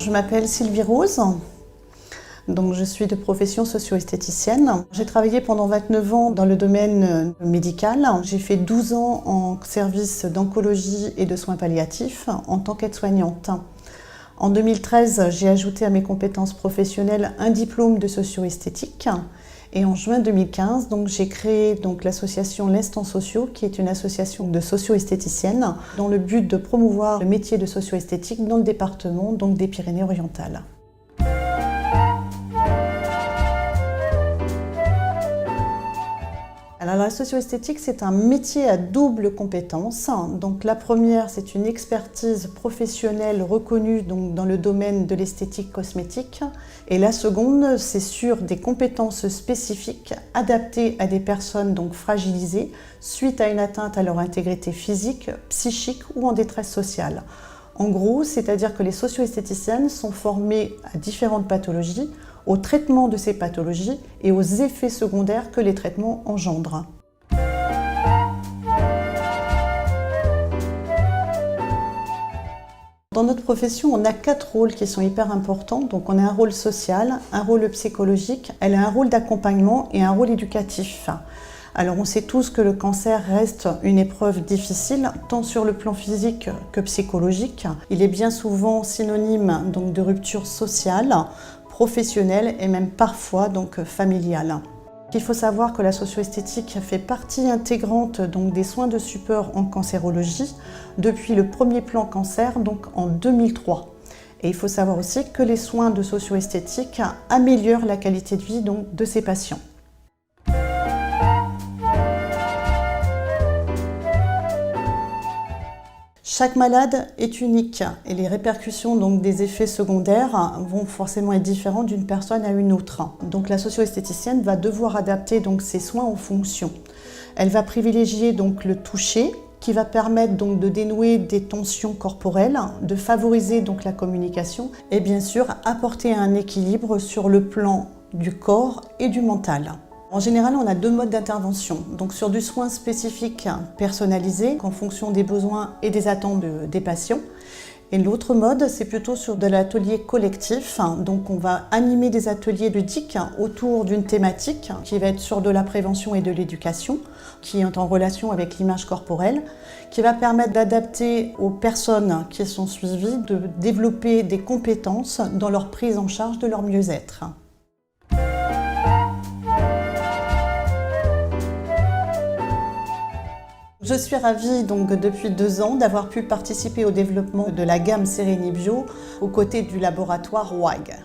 Je m'appelle Sylvie Rose, donc je suis de profession socio-esthéticienne. J'ai travaillé pendant 29 ans dans le domaine médical. J'ai fait 12 ans en service d'oncologie et de soins palliatifs en tant qu'aide-soignante. En 2013, j'ai ajouté à mes compétences professionnelles un diplôme de socio-esthétique. Et en juin 2015, j'ai créé l'association L'Instant Socio, qui est une association de socio-esthéticiennes, dans le but de promouvoir le métier de socio-esthétique dans le département des Pyrénées-Orientales. Alors, la socio-esthétique, c'est un métier à double compétence. Donc, la première, c'est une expertise professionnelle reconnue dans le domaine de l'esthétique cosmétique. Et la seconde, c'est sur des compétences spécifiques adaptées à des personnes fragilisées suite à une atteinte à leur intégrité physique, psychique ou en détresse sociale. En gros, c'est-à-dire que les socio-esthéticiennes sont formées à différentes pathologies, au traitement de ces pathologies et aux effets secondaires que les traitements engendrent. Dans notre profession, on a 4 rôles qui sont hyper importants. Donc on a un rôle social, un rôle psychologique, elle a un rôle d'accompagnement et un rôle éducatif. Alors on sait tous que le cancer reste une épreuve difficile, tant sur le plan physique que psychologique. Il est bien souvent synonyme de rupture sociale, professionnelle et même parfois familiale. Il faut savoir que la socio-esthétique fait partie intégrante des soins de support en cancérologie depuis le premier plan cancer en 2003. Et il faut savoir aussi que les soins de socio-esthétique améliorent la qualité de vie de ces patients. Chaque malade est unique et les répercussions des effets secondaires vont forcément être différentes d'une personne à une autre. Donc la socio-esthéticienne va devoir adapter ses soins en fonction. Elle va privilégier le toucher qui va permettre de dénouer des tensions corporelles, de favoriser la communication et bien sûr apporter un équilibre sur le plan du corps et du mental. En général, on a 2 modes d'intervention. Donc sur du soin spécifique personnalisé en fonction des besoins et des attentes des patients. Et l'autre mode, c'est plutôt sur de l'atelier collectif. Donc on va animer des ateliers ludiques autour d'une thématique qui va être sur de la prévention et de l'éducation, qui est en relation avec l'image corporelle, qui va permettre d'adapter aux personnes qui sont suivies, de développer des compétences dans leur prise en charge de leur mieux-être. Je suis ravie depuis 2 ans d'avoir pu participer au développement de la gamme Sérénie Bio aux côtés du laboratoire WAG.